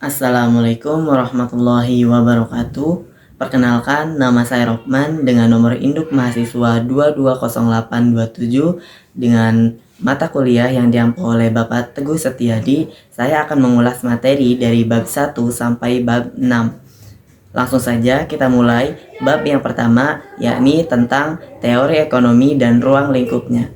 Assalamualaikum warahmatullahi wabarakatuh. Perkenalkan, nama saya Rokman dengan nomor induk mahasiswa 220827 dengan mata kuliah yang diampu oleh Bapak Teguh Setiadi. Saya akan mengulas materi dari bab 1 sampai bab 6. Langsung saja kita mulai bab yang pertama, yakni tentang teori ekonomi dan ruang lingkupnya.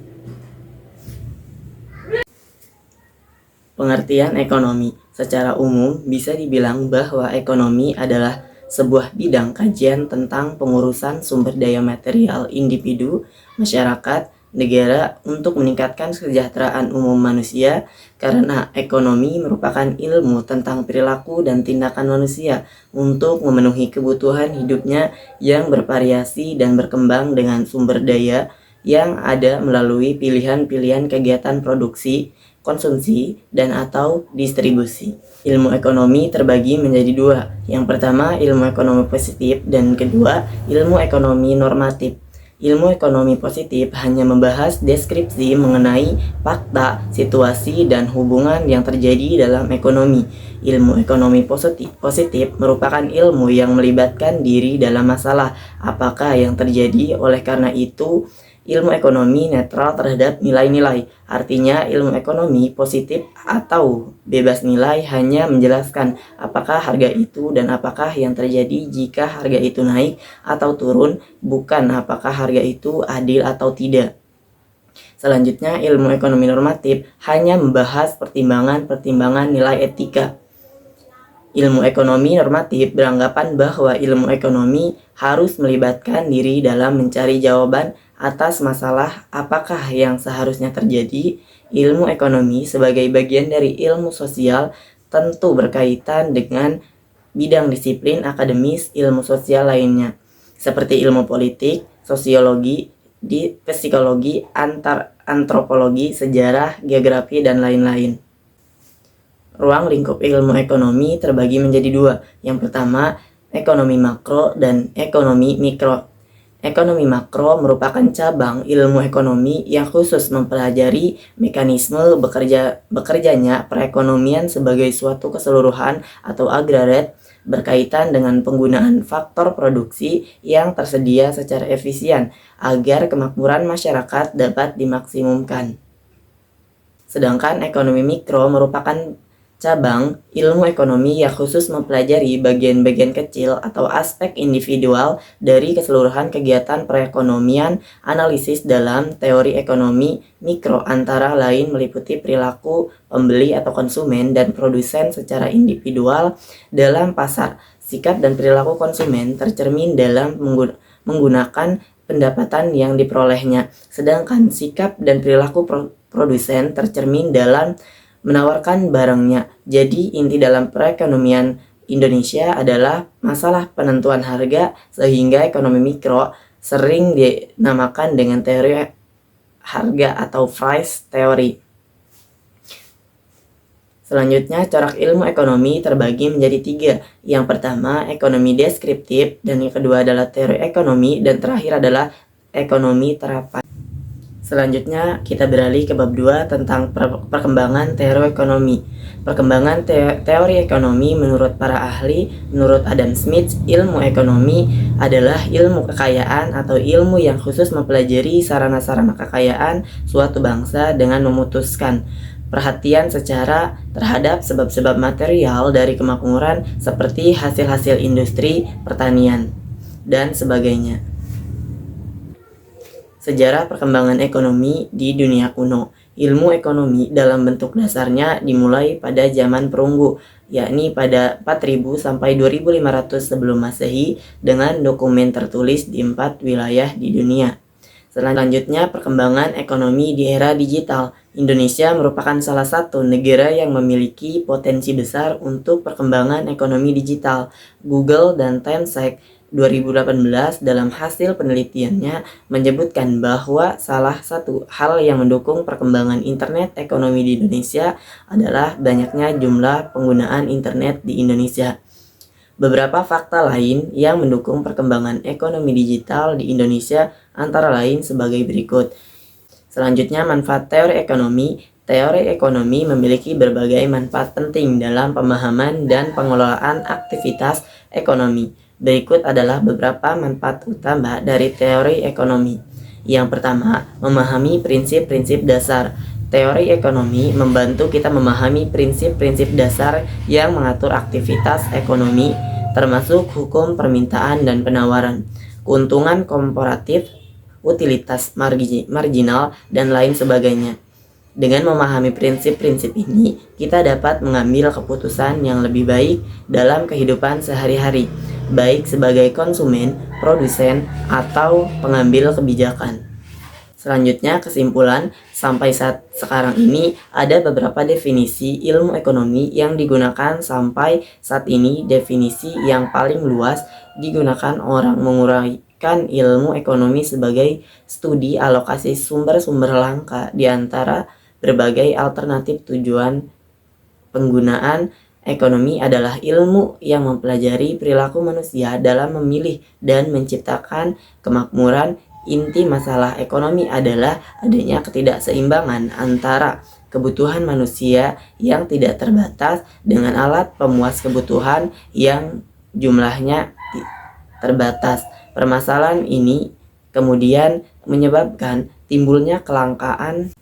Pengertian ekonomi. Secara umum, bisa dibilang bahwa ekonomi adalah sebuah bidang kajian tentang pengurusan sumber daya material individu, masyarakat, negara untuk meningkatkan kesejahteraan umum manusia, karena ekonomi merupakan ilmu tentang perilaku dan tindakan manusia untuk memenuhi kebutuhan hidupnya yang bervariasi dan berkembang dengan sumber daya yang ada melalui pilihan-pilihan kegiatan produksi, konsumsi, dan atau distribusi. Ilmu ekonomi terbagi menjadi dua. Yang pertama, ilmu ekonomi positif, dan kedua, ilmu ekonomi normatif. Ilmu ekonomi positif hanya membahas deskripsi mengenai fakta, situasi, dan hubungan yang terjadi dalam ekonomi. Ilmu ekonomi positif merupakan ilmu yang melibatkan diri dalam masalah apakah yang terjadi. Oleh karena itu, ilmu ekonomi netral terhadap nilai-nilai. Artinya, ilmu ekonomi positif atau bebas nilai hanya menjelaskan apakah harga itu dan apakah yang terjadi jika harga itu naik atau turun, bukan apakah harga itu adil atau tidak. Selanjutnya, ilmu ekonomi normatif hanya membahas pertimbangan-pertimbangan nilai etika. Ilmu ekonomi normatif beranggapan bahwa ilmu ekonomi harus melibatkan diri dalam mencari jawaban atas masalah apakah yang seharusnya terjadi. Ilmu ekonomi sebagai bagian dari ilmu sosial tentu berkaitan dengan bidang disiplin akademis ilmu sosial lainnya, seperti ilmu politik, sosiologi, psikologi, antropologi, sejarah, geografi, dan lain-lain. Ruang lingkup ilmu ekonomi terbagi menjadi dua. Yang pertama, ekonomi makro dan ekonomi mikro. Ekonomi makro merupakan cabang ilmu ekonomi yang khusus mempelajari mekanisme bekerjanya perekonomian sebagai suatu keseluruhan atau agregat berkaitan dengan penggunaan faktor produksi yang tersedia secara efisien agar kemakmuran masyarakat dapat dimaksimumkan. Sedangkan ekonomi mikro merupakan cabang ilmu ekonomi yang khusus mempelajari bagian-bagian kecil atau aspek individual dari keseluruhan kegiatan perekonomian. Analisis dalam teori ekonomi mikro antara lain meliputi perilaku pembeli atau konsumen dan produsen secara individual dalam pasar. Sikap dan perilaku konsumen tercermin dalam menggunakan pendapatan yang diperolehnya, sedangkan sikap dan perilaku produsen tercermin dalam menawarkan barangnya. Jadi inti dalam perekonomian Indonesia adalah masalah penentuan harga, sehingga ekonomi mikro sering dinamakan dengan teori harga atau price theory. Selanjutnya, corak ilmu ekonomi terbagi menjadi tiga. Yang pertama, ekonomi deskriptif, dan yang kedua adalah teori ekonomi, dan terakhir adalah ekonomi terapan. Selanjutnya kita beralih ke bab 2 tentang perkembangan teori ekonomi. Perkembangan teori ekonomi menurut para ahli. Menurut Adam Smith, ilmu ekonomi adalah ilmu kekayaan atau ilmu yang khusus mempelajari sarana-sarana kekayaan suatu bangsa dengan memutuskan perhatian secara terhadap sebab-sebab material dari kemakmuran seperti hasil-hasil industri, pertanian, dan sebagainya. Sejarah perkembangan ekonomi di dunia kuno. Ilmu ekonomi dalam bentuk dasarnya dimulai pada zaman perunggu, yakni pada 4000 sampai 2500 sebelum Masehi dengan dokumen tertulis di 4 wilayah di dunia. Selanjutnya, perkembangan ekonomi di era digital. Indonesia merupakan salah satu negara yang memiliki potensi besar untuk perkembangan ekonomi digital. Google dan Tencent 2018 dalam hasil penelitiannya menyebutkan bahwa salah satu hal yang mendukung perkembangan internet ekonomi di Indonesia adalah banyaknya jumlah penggunaan internet di Indonesia. Beberapa fakta lain yang mendukung perkembangan ekonomi digital di Indonesia antara lain sebagai berikut. Selanjutnya, manfaat teori ekonomi. Teori ekonomi memiliki berbagai manfaat penting dalam pemahaman dan pengelolaan aktivitas ekonomi. Berikut adalah beberapa manfaat utama dari teori ekonomi. Yang pertama, memahami prinsip-prinsip dasar. Teori ekonomi membantu kita memahami prinsip-prinsip dasar yang mengatur aktivitas ekonomi, termasuk hukum permintaan dan penawaran, keuntungan komparatif, utilitas marginal, dan lain sebagainya. Dengan memahami prinsip-prinsip ini, kita dapat mengambil keputusan yang lebih baik dalam kehidupan sehari-hari, baik sebagai konsumen, produsen, atau pengambil kebijakan. Selanjutnya, kesimpulan, sampai saat sekarang ini ada beberapa definisi ilmu ekonomi yang digunakan. Sampai saat ini definisi yang paling luas digunakan orang menguraikan ilmu ekonomi sebagai studi alokasi sumber-sumber langka di antara berbagai alternatif tujuan penggunaan. Ekonomi adalah ilmu yang mempelajari perilaku manusia dalam memilih dan menciptakan kemakmuran. Inti masalah ekonomi adalah adanya ketidakseimbangan antara kebutuhan manusia yang tidak terbatas dengan alat pemuas kebutuhan yang jumlahnya terbatas. Permasalahan ini kemudian menyebabkan timbulnya kelangkaan.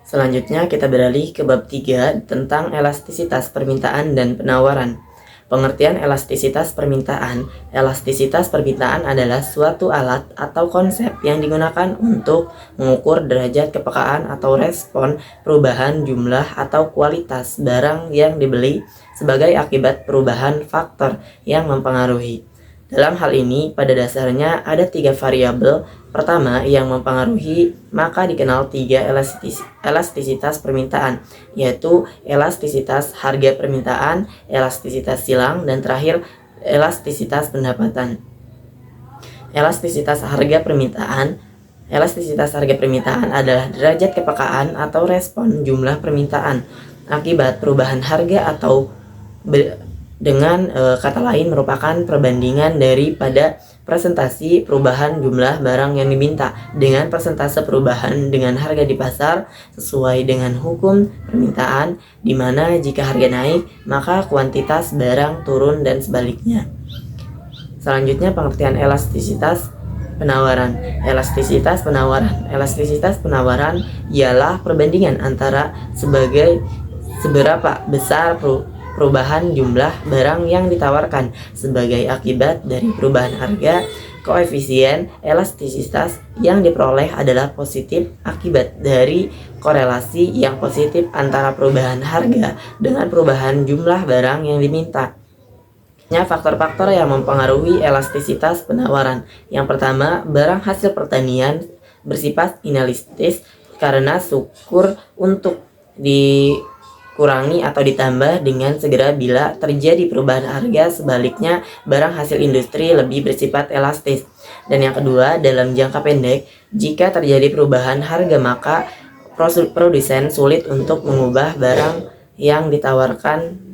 Selanjutnya kita beralih ke bab 3 tentang elastisitas permintaan dan penawaran. Pengertian elastisitas permintaan. Elastisitas permintaan adalah suatu alat atau konsep yang digunakan untuk mengukur derajat kepekaan atau respon perubahan jumlah atau kualitas barang yang dibeli sebagai akibat perubahan faktor yang mempengaruhi. Dalam hal ini, pada dasarnya ada 3 variabel. Pertama, yang mempengaruhi, maka dikenal 3 elastisitas permintaan, yaitu elastisitas harga permintaan, elastisitas silang, dan terakhir elastisitas pendapatan. Elastisitas harga permintaan. Elastisitas harga permintaan adalah derajat kepekaan atau respon jumlah permintaan akibat perubahan harga atau dengan kata lain merupakan perbandingan daripada presentasi perubahan jumlah barang yang diminta dengan persentase perubahan dengan harga di pasar sesuai dengan hukum permintaan, di mana jika harga naik maka kuantitas barang turun dan sebaliknya. Selanjutnya pengertian elastisitas penawaran. Elastisitas penawaran. Elastisitas penawaran ialah perbandingan antara seberapa besar perubahan jumlah barang yang ditawarkan sebagai akibat dari perubahan harga. Koefisien elastisitas yang diperoleh adalah positif akibat dari korelasi yang positif antara perubahan harga dengan perubahan jumlah barang yang diminta. Faktor-faktor yang mempengaruhi elastisitas penawaran. Yang pertama, barang hasil pertanian bersifat inelastis karena syukur untuk dikurangi atau ditambah dengan segera bila terjadi perubahan harga. Sebaliknya, barang hasil industri lebih bersifat elastis. Dan yang kedua, dalam jangka pendek, jika terjadi perubahan harga maka produsen sulit untuk mengubah barang yang ditawarkan.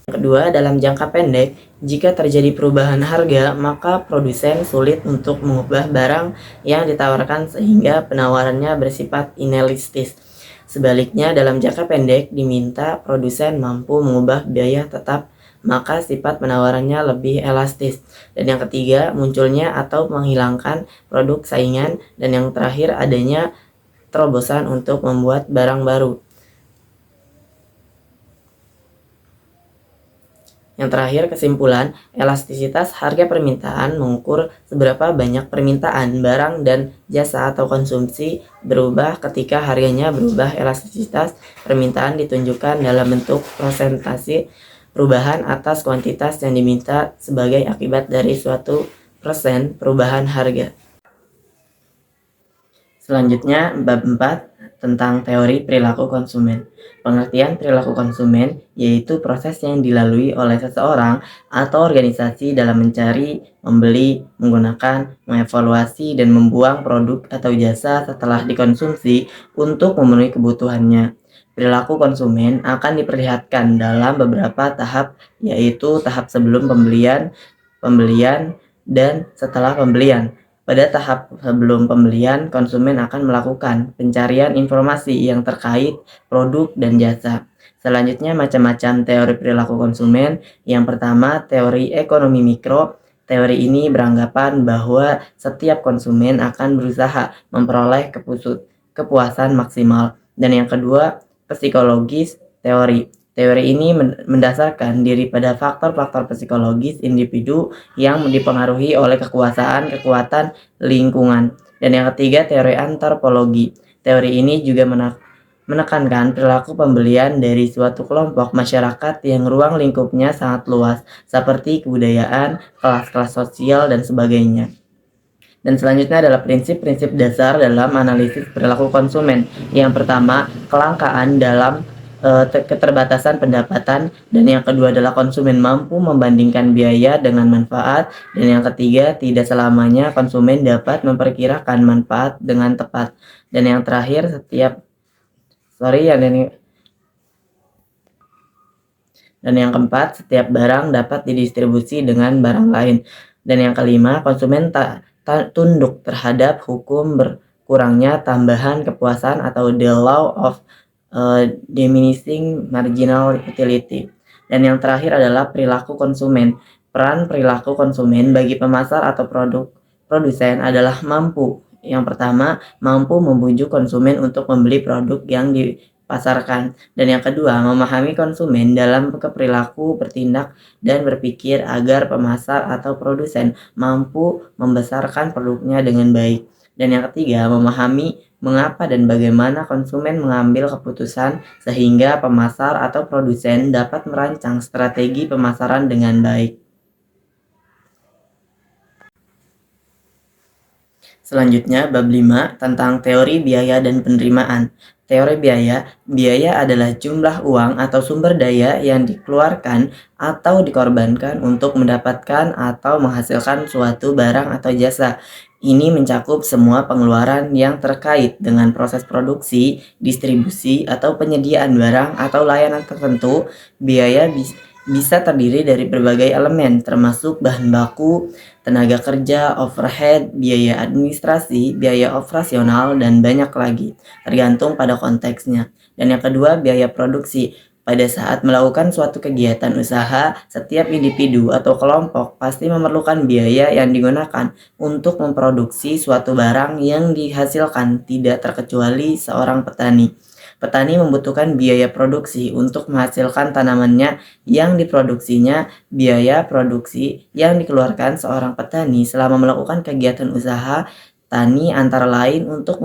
Yang kedua, dalam jangka pendek, jika terjadi perubahan harga, maka produsen sulit untuk mengubah barang yang ditawarkan sehingga penawarannya bersifat inelastis. Sebaliknya, dalam jangka pendek diminta produsen mampu mengubah biaya tetap, maka sifat penawarannya lebih elastis. Dan yang ketiga, munculnya atau menghilangkan produk saingan. Dan yang terakhir, adanya terobosan untuk membuat barang baru. Yang terakhir, kesimpulan, elastisitas harga permintaan mengukur seberapa banyak permintaan barang dan jasa atau konsumsi berubah ketika harganya berubah. Elastisitas permintaan ditunjukkan dalam bentuk persentase perubahan atas kuantitas yang diminta sebagai akibat dari suatu persen perubahan harga. Selanjutnya, bab 4 tentang teori perilaku konsumen. Pengertian perilaku konsumen yaitu proses yang dilalui oleh seseorang atau organisasi dalam mencari, membeli, menggunakan, mengevaluasi, dan membuang produk atau jasa setelah dikonsumsi untuk memenuhi kebutuhannya. Perilaku konsumen akan diperlihatkan dalam beberapa tahap, yaitu tahap sebelum pembelian, dan setelah pembelian. Pada tahap sebelum pembelian, konsumen akan melakukan pencarian informasi yang terkait produk dan jasa. Selanjutnya, macam-macam teori perilaku konsumen. Yang pertama, teori ekonomi mikro. Teori ini beranggapan bahwa setiap konsumen akan berusaha memperoleh kepuasan maksimal. Dan yang kedua, psikologis teori. Teori ini mendasarkan diri pada faktor-faktor psikologis individu yang dipengaruhi oleh kekuatan lingkungan. Dan yang ketiga, teori antropologi. Teori ini juga menekankan perilaku pembelian dari suatu kelompok masyarakat yang ruang lingkupnya sangat luas, seperti kebudayaan, kelas-kelas sosial, dan sebagainya. Dan selanjutnya adalah prinsip-prinsip dasar dalam analisis perilaku konsumen. Yang pertama, kelangkaan dalam keterbatasan pendapatan, dan yang kedua adalah konsumen mampu membandingkan biaya dengan manfaat, dan yang ketiga tidak selamanya konsumen dapat memperkirakan manfaat dengan tepat, dan yang terakhir dan yang keempat, setiap barang dapat didistribusi dengan barang lain, dan yang kelima, konsumen tak tunduk terhadap hukum berkurangnya tambahan kepuasan atau the law of diminishing marginal utility. Dan yang terakhir adalah perilaku konsumen. Peran perilaku konsumen bagi pemasar atau produsen adalah yang pertama, mampu membujuk konsumen untuk membeli produk yang dipasarkan. Dan yang kedua, memahami konsumen dalam perilaku, bertindak, dan berpikir agar pemasar atau produsen mampu membesarkan produknya dengan baik. Dan yang ketiga, memahami mengapa dan bagaimana konsumen mengambil keputusan sehingga pemasar atau produsen dapat merancang strategi pemasaran dengan baik. Selanjutnya, bab 5 tentang teori biaya dan penerimaan. Teori biaya adalah jumlah uang atau sumber daya yang dikeluarkan atau dikorbankan untuk mendapatkan atau menghasilkan suatu barang atau jasa. Ini mencakup semua pengeluaran yang terkait dengan proses produksi, distribusi, atau penyediaan barang atau layanan tertentu. Biaya bisa terdiri dari berbagai elemen, termasuk bahan baku, tenaga kerja, overhead, biaya administrasi, biaya operasional, dan banyak lagi, tergantung pada konteksnya. Dan yang kedua, biaya produksi. Pada saat melakukan suatu kegiatan usaha, setiap individu atau kelompok pasti memerlukan biaya yang digunakan untuk memproduksi suatu barang yang dihasilkan, tidak terkecuali seorang petani. Petani membutuhkan biaya produksi untuk menghasilkan tanamannya yang diproduksinya. Biaya produksi yang dikeluarkan seorang petani selama melakukan kegiatan usaha tani antara lain untuk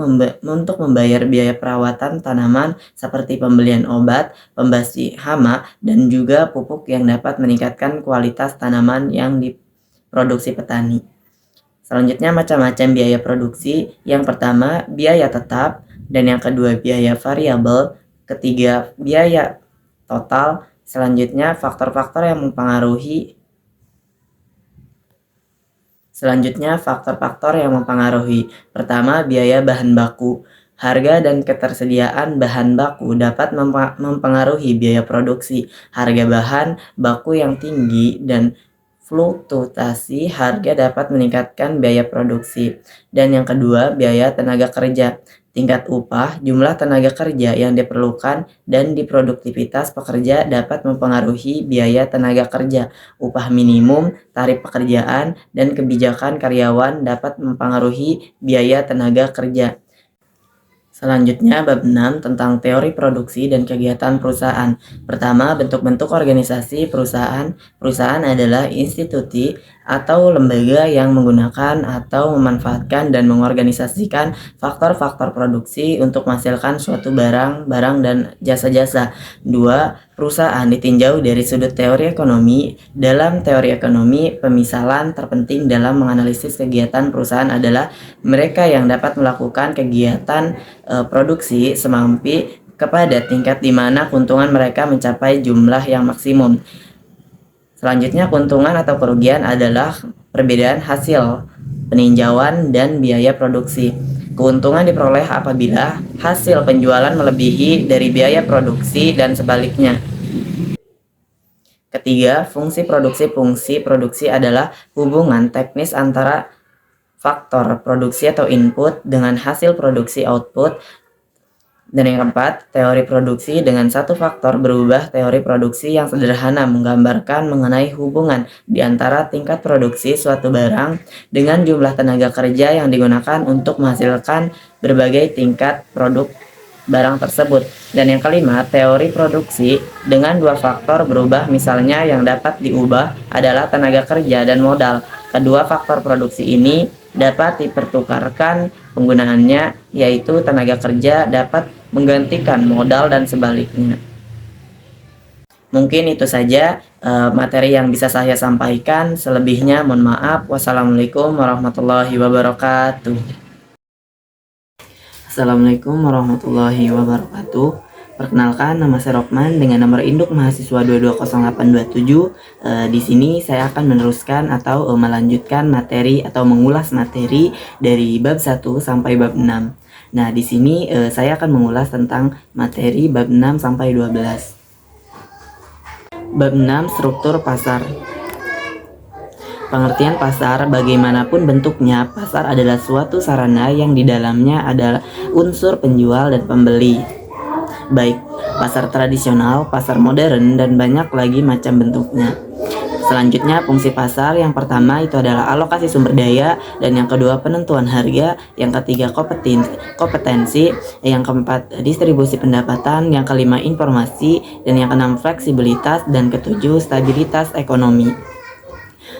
membayar biaya perawatan tanaman seperti pembelian obat, pembasmi hama, dan juga pupuk yang dapat meningkatkan kualitas tanaman yang diproduksi petani. Selanjutnya, macam-macam biaya produksi. Yang pertama, biaya tetap, dan yang kedua, biaya variabel. Ketiga, biaya total. Selanjutnya, faktor-faktor yang mempengaruhi Pertama, biaya bahan baku. Harga dan ketersediaan bahan baku dapat mempengaruhi biaya produksi. Harga bahan baku yang tinggi dan fluktuasi harga dapat meningkatkan biaya produksi. Dan yang kedua, biaya tenaga kerja. Tingkat upah, jumlah tenaga kerja yang diperlukan, dan produktivitas pekerja dapat mempengaruhi biaya tenaga kerja. Upah minimum, tarif pekerjaan, dan kebijakan karyawan dapat mempengaruhi biaya tenaga kerja. Selanjutnya, bab 6 tentang teori produksi dan kegiatan perusahaan. Pertama, bentuk-bentuk organisasi perusahaan. Perusahaan adalah institusi atau lembaga yang menggunakan atau memanfaatkan dan mengorganisasikan faktor-faktor produksi untuk menghasilkan suatu barang dan jasa-jasa. 2. Perusahaan ditinjau dari sudut teori ekonomi. Dalam teori ekonomi, pemisalan terpenting dalam menganalisis kegiatan perusahaan adalah mereka yang dapat melakukan kegiatan produksi semampu kepada tingkat di mana keuntungan mereka mencapai jumlah yang maksimum. Selanjutnya, keuntungan atau kerugian adalah perbedaan hasil peninjauan dan biaya produksi. Keuntungan diperoleh apabila hasil penjualan melebihi dari biaya produksi dan sebaliknya. Ketiga, fungsi produksi. Fungsi produksi adalah hubungan teknis antara faktor produksi atau input dengan hasil produksi output. Dan yang keempat, teori produksi dengan satu faktor berubah teori produksi yang sederhana menggambarkan mengenai hubungan di antara tingkat produksi suatu barang dengan jumlah tenaga kerja yang digunakan untuk menghasilkan berbagai tingkat produk barang tersebut. Dan yang kelima, teori produksi dengan dua faktor berubah, misalnya yang dapat diubah adalah tenaga kerja dan modal. Kedua faktor produksi ini dapat dipertukarkan penggunaannya, yaitu tenaga kerja dapat menggantikan modal dan sebaliknya. Mungkin itu saja materi yang bisa saya sampaikan. Selebihnya mohon maaf. Wassalamualaikum warahmatullahi wabarakatuh. Assalamualaikum warahmatullahi wabarakatuh. Perkenalkan, nama saya Rokman dengan nomor induk mahasiswa 220827. Di sini saya akan meneruskan atau melanjutkan materi atau mengulas materi dari bab 1 sampai bab 6. Nah, di sini saya akan mengulas tentang materi bab 6 sampai 12. Bab 6, struktur pasar. Pengertian pasar, bagaimanapun bentuknya, pasar adalah suatu sarana yang di dalamnya adalah unsur penjual dan pembeli. Baik pasar tradisional, pasar modern, dan banyak lagi macam bentuknya. Selanjutnya, fungsi pasar yang pertama itu adalah alokasi sumber daya, dan yang kedua penentuan harga, yang ketiga kompetensi, yang keempat distribusi pendapatan, yang kelima informasi, dan yang keenam fleksibilitas, dan ketujuh stabilitas ekonomi.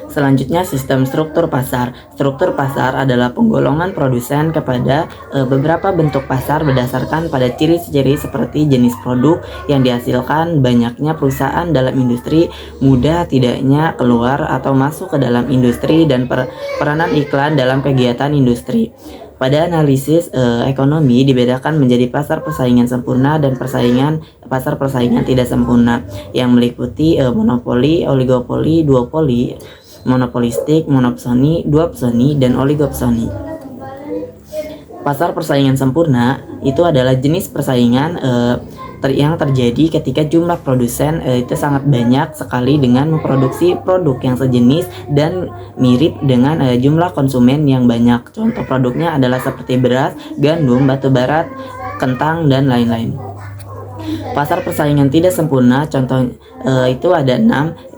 Selanjutnya, sistem struktur pasar. Struktur pasar adalah penggolongan produsen kepada beberapa bentuk pasar berdasarkan pada ciri-ciri seperti jenis produk yang dihasilkan, banyaknya perusahaan dalam industri, mudah tidaknya keluar atau masuk ke dalam industri, dan peranan iklan dalam kegiatan industri. Pada analisis ekonomi dibedakan menjadi pasar persaingan sempurna dan pasar persaingan tidak sempurna, yang meliputi monopoli, oligopoli, duopoli, monopolistik, monopsoni, duopsoni, dan oligopsoni. Pasar persaingan sempurna itu adalah jenis persaingan yang terjadi ketika jumlah produsen itu sangat banyak sekali dengan memproduksi produk yang sejenis dan mirip dengan jumlah konsumen yang banyak. Contoh produknya adalah seperti beras, gandum, batu bara, kentang, dan lain-lain. Pasar persaingan tidak sempurna, contoh itu ada 6.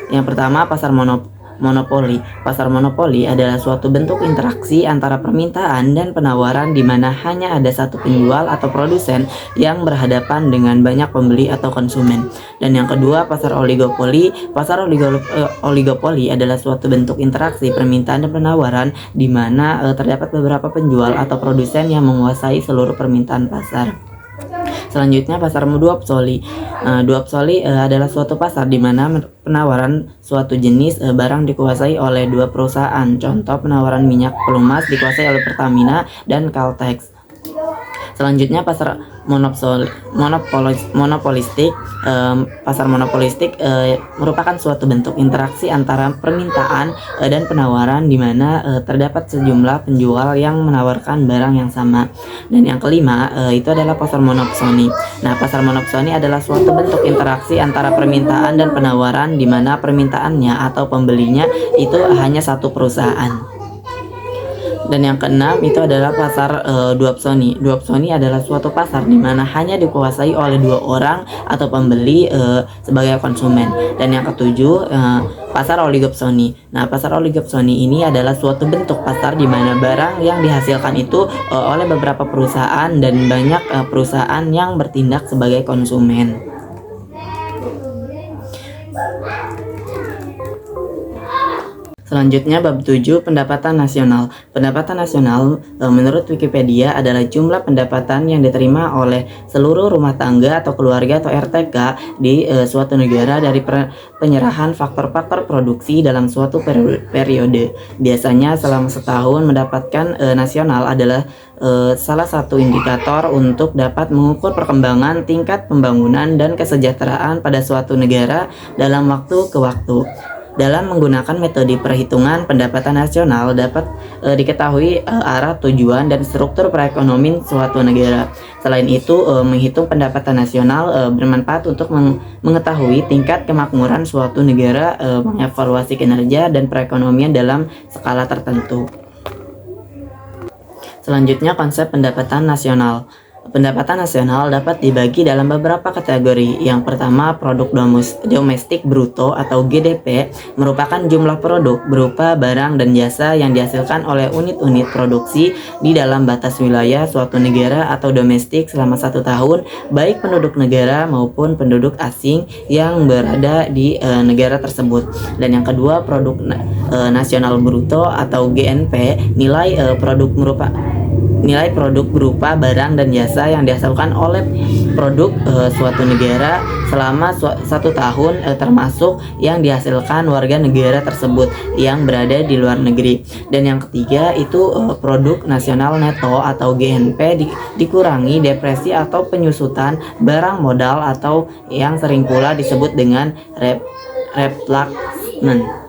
Yang pertama, pasar monopoli. Pasar monopoli adalah suatu bentuk interaksi antara permintaan dan penawaran di mana hanya ada satu penjual atau produsen yang berhadapan dengan banyak pembeli atau konsumen. Dan yang kedua, pasar oligopoli. Pasar oligopoli adalah suatu bentuk interaksi permintaan dan penawaran di mana terdapat beberapa penjual atau produsen yang menguasai seluruh permintaan pasar. Selanjutnya, pasar duopsoli. Duopsoli adalah suatu pasar di mana penawaran suatu jenis barang dikuasai oleh dua perusahaan. Contoh, penawaran minyak pelumas dikuasai oleh Pertamina dan Caltex. Selanjutnya, pasar monopolistik. Pasar monopolistik merupakan suatu bentuk interaksi antara permintaan dan penawaran di mana terdapat sejumlah penjual yang menawarkan barang yang sama. Dan yang kelima itu adalah pasar monopsoni. Nah, pasar monopsoni adalah suatu bentuk interaksi antara permintaan dan penawaran di mana permintaannya atau pembelinya itu hanya satu perusahaan. Dan yang keenam itu adalah pasar duopsoni. Duopsoni adalah suatu pasar di mana hanya dikuasai oleh dua orang atau pembeli sebagai konsumen. Dan yang ketujuh, pasar oligopsoni. Nah, pasar oligopsoni ini adalah suatu bentuk pasar di mana barang yang dihasilkan itu oleh beberapa perusahaan dan banyak perusahaan yang bertindak sebagai konsumen. Selanjutnya, bab 7, pendapatan nasional. Pendapatan nasional menurut Wikipedia adalah jumlah pendapatan yang diterima oleh seluruh rumah tangga atau keluarga atau RTK di suatu negara dari penyerahan faktor-faktor produksi dalam suatu periode. Biasanya selama setahun. Mendapatkan nasional adalah salah satu indikator untuk dapat mengukur perkembangan tingkat pembangunan dan kesejahteraan pada suatu negara dalam waktu ke waktu. Dalam menggunakan metode perhitungan pendapatan nasional dapat diketahui arah, tujuan, dan struktur perekonomian suatu negara. Selain itu, menghitung pendapatan nasional bermanfaat untuk mengetahui tingkat kemakmuran suatu negara, mengevaluasi kinerja dan perekonomian dalam skala tertentu. Selanjutnya, konsep pendapatan nasional. Pendapatan nasional dapat dibagi dalam beberapa kategori. Yang pertama, produk domestik bruto atau GDP merupakan jumlah produk berupa barang dan jasa yang dihasilkan oleh unit-unit produksi di dalam batas wilayah suatu negara atau domestik selama 1 tahun, baik penduduk negara maupun penduduk asing yang berada di negara tersebut. Dan yang kedua, produk nasional bruto atau GNP, nilai produk berupa barang dan jasa yang dihasilkan oleh produk suatu negara selama 1 tahun, termasuk yang dihasilkan warga negara tersebut yang berada di luar negeri. Dan yang ketiga itu produk nasional neto atau GNP dikurangi depresi atau penyusutan barang modal atau yang sering pula disebut dengan replacement.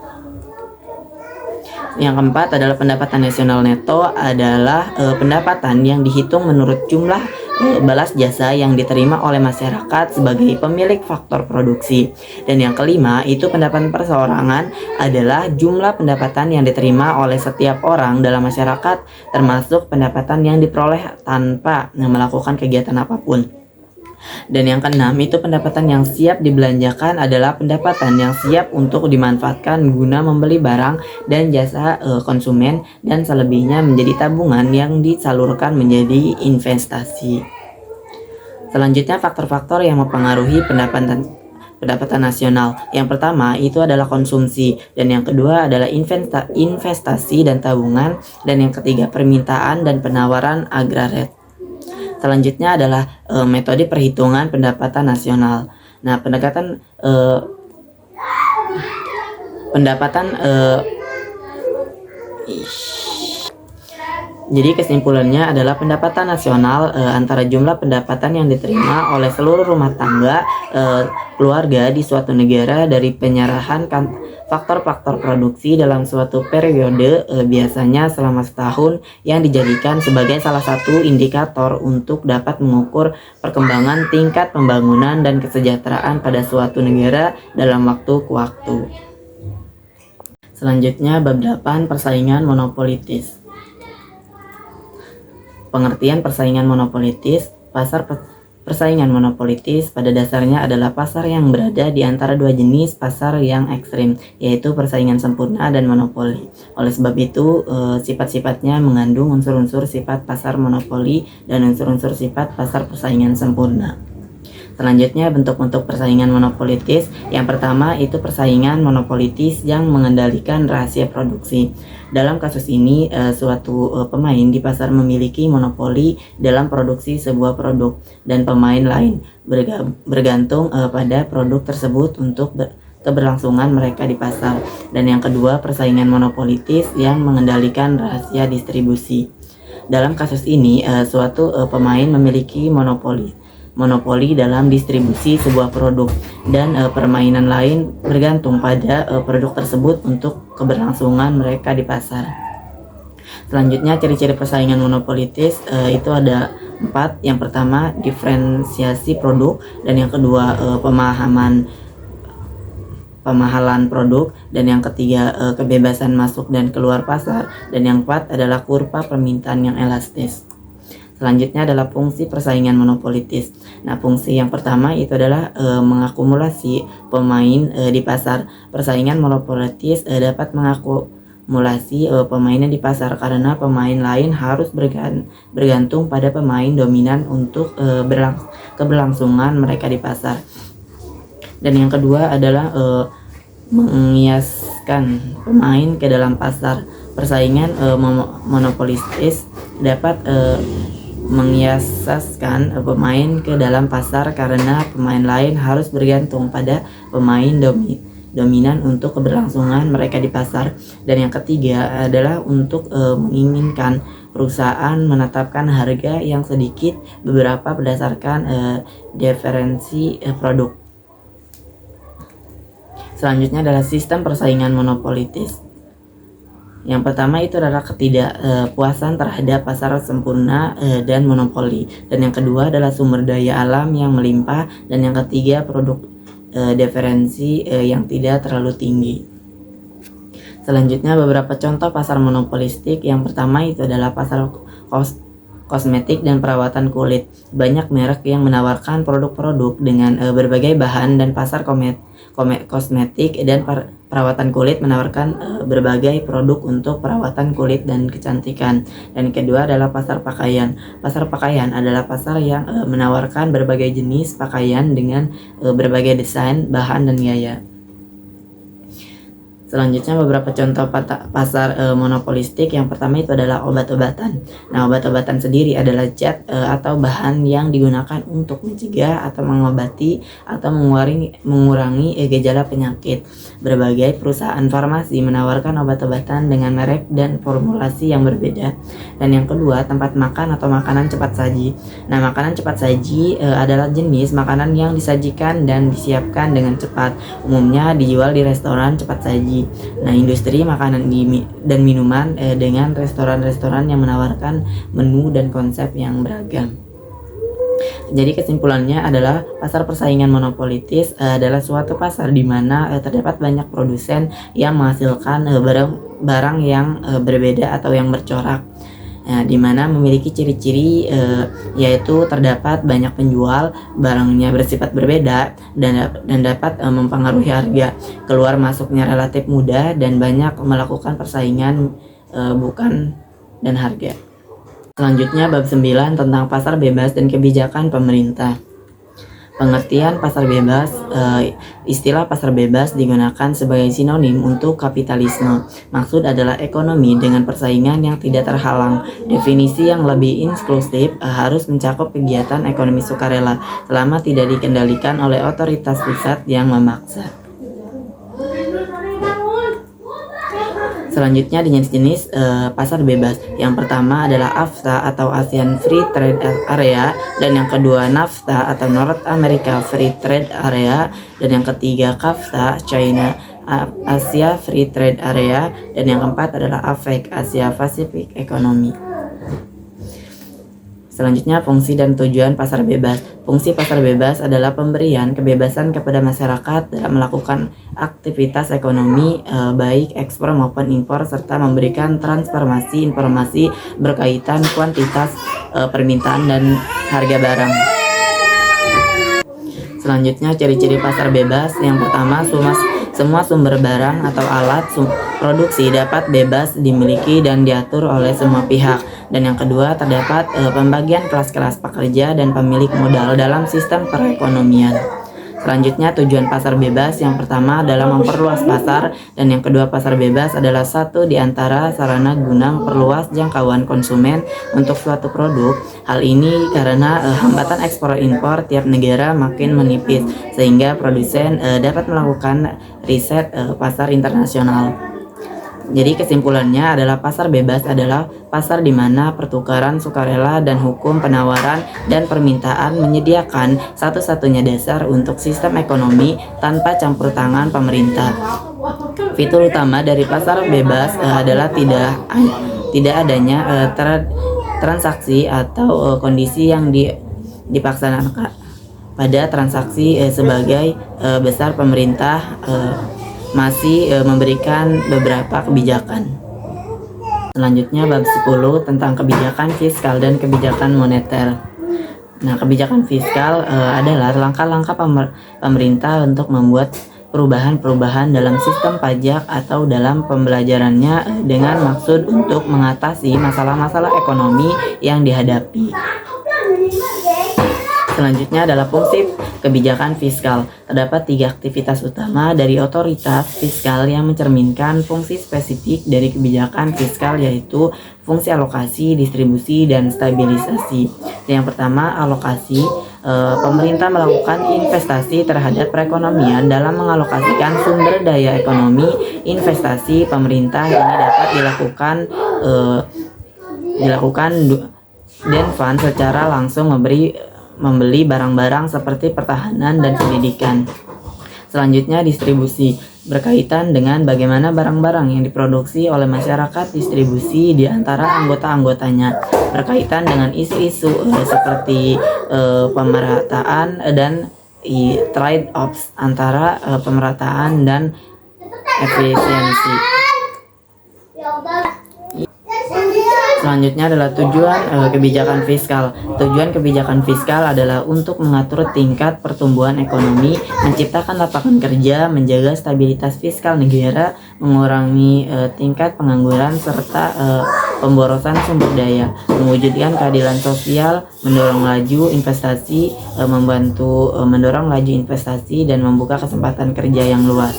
Yang keempat adalah pendapatan nasional neto adalah pendapatan yang dihitung menurut jumlah balas jasa yang diterima oleh masyarakat sebagai pemilik faktor produksi. Dan yang kelima itu pendapatan perseorangan adalah jumlah pendapatan yang diterima oleh setiap orang dalam masyarakat, termasuk pendapatan yang diperoleh tanpa melakukan kegiatan apapun. Dan yang keenam itu pendapatan yang siap dibelanjakan adalah pendapatan yang siap untuk dimanfaatkan guna membeli barang dan jasa konsumen, dan selebihnya menjadi tabungan yang disalurkan menjadi investasi. Selanjutnya, faktor-faktor yang mempengaruhi pendapatan nasional. Yang pertama itu adalah konsumsi, dan yang kedua adalah investasi dan tabungan, dan yang ketiga permintaan dan penawaran agraret. Selanjutnya adalah metode perhitungan pendapatan nasional. Nah, jadi kesimpulannya adalah pendapatan nasional antara jumlah pendapatan yang diterima oleh seluruh rumah tangga keluarga di suatu negara dari penyerahan faktor-faktor produksi dalam suatu periode, biasanya selama 1 tahun, yang dijadikan sebagai salah satu indikator untuk dapat mengukur perkembangan tingkat pembangunan dan kesejahteraan pada suatu negara dalam waktu ke waktu. Selanjutnya, bab 8, persaingan monopolitis. Pengertian persaingan monopolitis. Persaingan monopolitis pada dasarnya adalah pasar yang berada di antara dua jenis pasar yang ekstrim, yaitu persaingan sempurna dan monopoli. Oleh sebab itu, sifat-sifatnya mengandung unsur-unsur sifat pasar monopoli dan unsur-unsur sifat pasar persaingan sempurna. Selanjutnya, bentuk-bentuk persaingan monopolitis. Yang pertama itu persaingan monopolitis yang mengendalikan rahasia produksi. Dalam kasus ini, suatu pemain di pasar memiliki monopoli dalam produksi sebuah produk, dan pemain lain bergantung pada produk tersebut untuk keberlangsungan mereka di pasar. Dan yang kedua, persaingan monopolitis yang mengendalikan rahasia distribusi. Dalam kasus ini, suatu pemain memiliki monopoli dalam distribusi sebuah produk, dan permainan lain bergantung pada produk tersebut untuk keberlangsungan mereka di pasar. Selanjutnya, ciri-ciri persaingan monopolitis itu ada 4. Yang pertama, diferensiasi produk, dan yang kedua pemahalan produk, dan yang ketiga kebebasan masuk dan keluar pasar, dan yang keempat adalah kurva permintaan yang elastis. Selanjutnya adalah fungsi persaingan monopolitis. Nah, fungsi yang pertama itu adalah mengakumulasi pemain di pasar. Persaingan monopolitis dapat mengakumulasi pemainnya di pasar karena pemain lain harus bergantung pada pemain dominan untuk keberlangsungan mereka di pasar. Dan yang kedua adalah mengiaskan pemain ke dalam pasar. Persaingan monopolistis dapat mengiaskan pemain ke dalam pasar karena pemain lain harus bergantung pada pemain dominan untuk keberlangsungan mereka di pasar. Dan yang ketiga adalah untuk menginginkan perusahaan menetapkan harga yang sedikit beberapa berdasarkan diferensi produk. Selanjutnya adalah sistem persaingan monopolitis. Yang pertama itu adalah ketidakpuasan terhadap pasar sempurna dan monopoli. Dan yang kedua adalah sumber daya alam yang melimpah. Dan yang ketiga produk diferensi yang tidak terlalu tinggi. Selanjutnya beberapa contoh pasar monopolistik. Yang pertama itu adalah pasar kosmetik dan perawatan kulit. Banyak merek yang menawarkan produk-produk dengan berbagai bahan, dan pasar kosmetik dan perawatan kulit menawarkan berbagai produk untuk perawatan kulit dan kecantikan. Dan kedua adalah pasar pakaian. Pasar pakaian adalah pasar yang menawarkan berbagai jenis pakaian dengan berbagai desain, bahan, dan gaya. Selanjutnya beberapa contoh pasar monopolistik. Yang pertama itu adalah obat-obatan. Nah, obat-obatan sendiri adalah zat atau bahan yang digunakan untuk mencegah atau mengobati atau mengurangi gejala penyakit. Berbagai perusahaan farmasi menawarkan obat-obatan dengan merek dan formulasi yang berbeda. Dan yang kedua, tempat makan atau makanan cepat saji. Nah, makanan cepat saji adalah jenis makanan yang disajikan dan disiapkan dengan cepat. Umumnya dijual di restoran cepat saji. Nah, industri makanan dan minuman dengan restoran-restoran yang menawarkan menu dan konsep yang beragam. Jadi kesimpulannya adalah pasar persaingan monopolitis adalah suatu pasar di mana terdapat banyak produsen yang menghasilkan barang yang berbeda atau yang bercorak. Nah, di mana memiliki ciri-ciri yaitu terdapat banyak penjual, barangnya bersifat berbeda, dan dapat mempengaruhi harga. Keluar masuknya relatif mudah dan banyak melakukan persaingan bukan dan harga. Selanjutnya bab 9 tentang pasar bebas dan kebijakan pemerintah. Pengertian pasar bebas. Istilah pasar bebas digunakan sebagai sinonim untuk kapitalisme. Maksud adalah ekonomi dengan persaingan yang tidak terhalang. Definisi yang lebih inklusif harus mencakup kegiatan ekonomi sukarela selama tidak dikendalikan oleh otoritas pusat yang memaksa. Selanjutnya jenis-jenis pasar bebas. Yang pertama adalah AFTA atau ASEAN Free Trade Area, dan yang kedua NAFTA atau North America Free Trade Area, dan yang ketiga CAFTA China Asia Free Trade Area, dan yang keempat adalah APEC Asia Pacific Economy. Selanjutnya fungsi dan tujuan pasar bebas. Fungsi pasar bebas adalah pemberian kebebasan kepada masyarakat dalam melakukan aktivitas ekonomi baik ekspor maupun impor, serta memberikan transformasi informasi berkaitan kuantitas permintaan dan harga barang. Selanjutnya ciri-ciri pasar bebas. Yang pertama, semua sumber barang atau alat produksi dapat bebas dimiliki dan diatur oleh semua pihak. Dan yang kedua, terdapat pembagian kelas-kelas pekerja dan pemilik modal dalam sistem perekonomian. Selanjutnya tujuan pasar bebas. Yang pertama adalah memperluas pasar, dan yang kedua pasar bebas adalah satu di antara sarana guna memperluas jangkauan konsumen untuk suatu produk. Hal ini karena hambatan ekspor impor tiap negara makin menipis, sehingga produsen dapat melakukan riset pasar internasional. Jadi kesimpulannya adalah pasar bebas adalah pasar di mana pertukaran sukarela dan hukum penawaran dan permintaan menyediakan satu-satunya dasar untuk sistem ekonomi tanpa campur tangan pemerintah. Fitur utama dari pasar bebas adalah tidak adanya transaksi atau kondisi yang dipaksanakan pada transaksi sebagai besar pemerintah masih memberikan beberapa kebijakan. Selanjutnya bab 10 tentang kebijakan fiskal dan kebijakan moneter. Nah, kebijakan fiskal adalah langkah-langkah pemerintah untuk membuat perubahan-perubahan dalam sistem pajak atau dalam pembelajarannya dengan maksud untuk mengatasi masalah-masalah ekonomi yang dihadapi. Selanjutnya adalah fungsi kebijakan fiskal. Terdapat 3 aktivitas utama dari otoritas fiskal yang mencerminkan fungsi spesifik dari kebijakan fiskal, yaitu fungsi alokasi, distribusi, dan stabilisasi. Yang pertama, alokasi. Pemerintah melakukan investasi terhadap perekonomian dalam mengalokasikan sumber daya ekonomi. Investasi pemerintah ini dapat dilakukan dan fund secara langsung membeli barang-barang seperti pertahanan dan pendidikan. Selanjutnya distribusi, berkaitan dengan bagaimana barang-barang yang diproduksi oleh masyarakat distribusi di antara anggota-anggotanya, berkaitan dengan isu-isu seperti pemerataan dan trade-offs antara pemerataan dan efisiensi. Selanjutnya adalah tujuan kebijakan fiskal. Tujuan kebijakan fiskal adalah untuk mengatur tingkat pertumbuhan ekonomi, menciptakan lapangan kerja, menjaga stabilitas fiskal negara, mengurangi tingkat pengangguran serta pemborosan sumber daya, mewujudkan keadilan sosial, mendorong laju investasi, mendorong laju investasi dan membuka kesempatan kerja yang luas.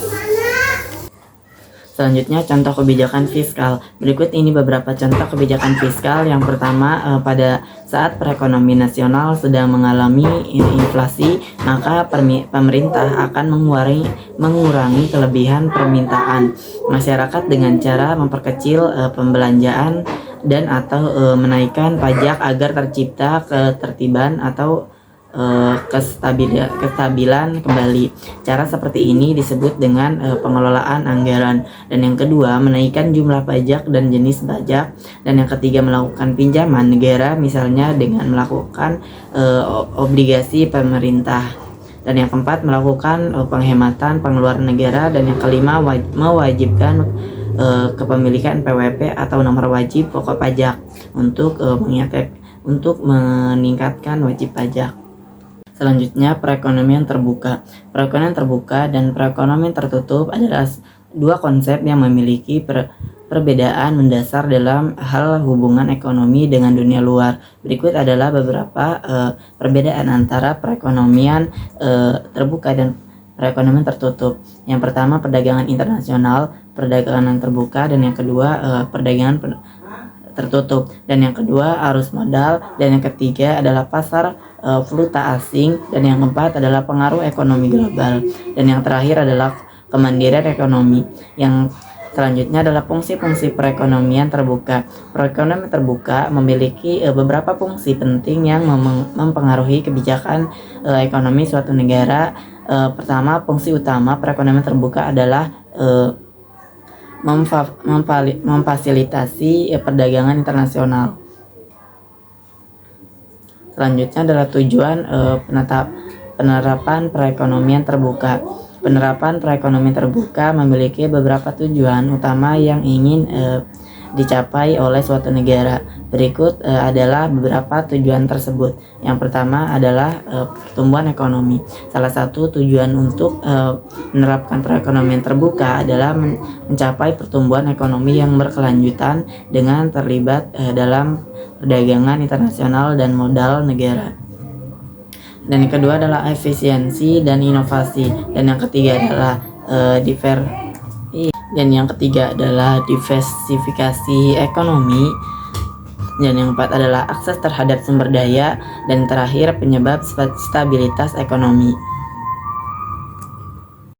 Selanjutnya, contoh kebijakan fiskal. Berikut ini beberapa contoh kebijakan fiskal. Yang pertama, pada saat perekonomian nasional sedang mengalami inflasi, maka pemerintah akan mengurangi kelebihan permintaan masyarakat dengan cara memperkecil pembelanjaan dan atau menaikkan pajak agar tercipta ketertiban atau kestabilan kembali. Cara seperti ini disebut dengan pengelolaan anggaran. Dan yang kedua, menaikkan jumlah pajak dan jenis pajak. Dan yang ketiga, melakukan pinjaman negara, misalnya dengan melakukan obligasi pemerintah. Dan yang keempat, melakukan penghematan pengeluaran negara. Dan yang kelima, mewajibkan kepemilikan PWP atau nomor wajib pokok pajak untuk meningkatkan wajib pajak. Selanjutnya, perekonomian terbuka. Perekonomian terbuka dan perekonomian tertutup adalah dua konsep yang memiliki perbedaan mendasar dalam hal hubungan ekonomi dengan dunia luar. Berikut adalah beberapa perbedaan antara perekonomian terbuka dan perekonomian tertutup. Yang pertama, perdagangan internasional, perdagangan terbuka, dan yang kedua perdagangan tertutup, dan yang kedua arus modal, dan yang ketiga adalah pasar valuta asing, dan yang keempat adalah pengaruh ekonomi global, dan yang terakhir adalah kemandirian ekonomi. Yang selanjutnya adalah fungsi-fungsi perekonomian terbuka. Perekonomian terbuka memiliki beberapa fungsi penting yang mempengaruhi kebijakan ekonomi suatu negara. Pertama, fungsi utama perekonomian terbuka adalah memfasilitasi perdagangan internasional. Selanjutnya adalah tujuan penerapan perekonomian terbuka. Penerapan perekonomian terbuka memiliki beberapa tujuan utama yang ingin dicapai oleh suatu negara. Berikut adalah beberapa tujuan tersebut. Yang pertama adalah pertumbuhan ekonomi. Salah satu tujuan untuk menerapkan perekonomian terbuka adalah mencapai pertumbuhan ekonomi yang berkelanjutan dengan terlibat dalam perdagangan internasional dan modal negara. Dan yang kedua adalah efisiensi dan inovasi. Dan yang ketiga adalah diversifikasi ekonomi. Dan yang keempat adalah akses terhadap sumber daya. Dan terakhir, penyebab stabilitas ekonomi.